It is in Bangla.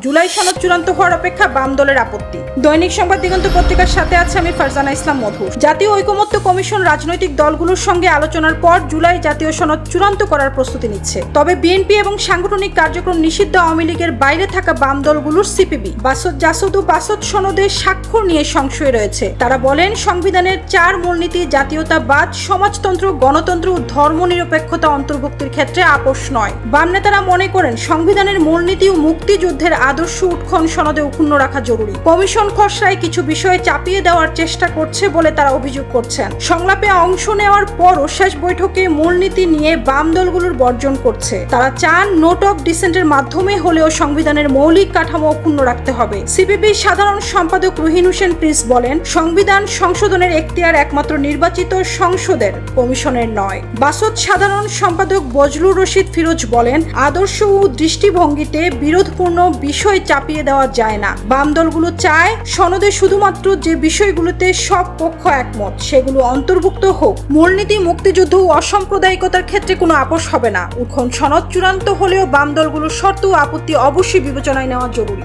জুলাই সনদ চূড়ান্ত হওয়ার অপেক্ষা বাম দলের আপত্তি। দৈনিক সংবাদ দিগন্ত পত্রিকার সাথে আছে আমি ফারজানা ইসলাম মধু। জাতীয় ঐকমত্য কমিশন রাজনৈতিক দলগুলোর সঙ্গে আলোচনার পর জুলাই জাতীয় সনদ চূড়ান্ত করার প্রস্তুতি নিচ্ছে। তবে বিএনপি এবং সাংগঠনিক কার্যক্রম নিষিদ্ধ আওয়ামী লীগের বাইরে থাকা বাম দলগুলোর সিপিবি, বাসদ জাসদ ও বাসদ সনদে স্বাক্ষর নিয়ে সংশয় রয়েছে। তারা বলেন, সংবিধানের 4 মূলনীতি জাতীয়তাবাদ, সমাজতন্ত্র, গণতন্ত্র ও ধর্মনিরপেক্ষতা অন্তর্ভুক্তির ক্ষেত্রে আপোষ নয়। বাম নেতারা মনে করেন সংবিধানের মূলনীতি ও মুক্তিযুদ্ধের আদর্শ উৎখন সনদে অক্ষুণ্ণ রাখা জরুরি। কমিশন খসড়ায় কিছু বিষয়ে চাপিয়ে দেওয়ার চেষ্টা করছে বলে তারা অভিযোগ করছেন। সংলাপে অংশ নেওয়ার পরও শেষ বৈঠকে মূলনীতি নিয়ে বাম দলগুলোর বর্জন করছে। তারা চান নোট অফ ডিসেন্টের মাধ্যমে হলেও সংবিধানের মৌলিক কাঠামো অক্ষুণ্ণ রাখতে হবে। সিপিবির সাধারণ সম্পাদক রুহিন হোসেন প্রিন্স বলেন, সংবিধান সংশোধনের এখতিয়ার একমাত্র নির্বাচিত সংসদের, কমিশনের নয়। বাসদ সাধারণ সম্পাদক বজলুর রশিদ ফিরোজ বলেন, আদর্শ ও দৃষ্টিভঙ্গিতে বিরোধপূর্ণ বিষয় চাপিয়ে দেওয়া যায় না। বাম দলগুলো চায় সনদে শুধুমাত্র যে বিষয়গুলোতে সব পক্ষ একমত সেগুলো অন্তর্ভুক্ত হোক। মূলনীতি, মুক্তিযুদ্ধ ও অসাম্প্রদায়িকতার ক্ষেত্রে কোনো আপোষ হবে না। উৎখন সনদ চূড়ান্ত হলেও বাম দলগুলোর শর্ত ও আপত্তি অবশ্যই বিবেচনায় নেওয়া জরুরি।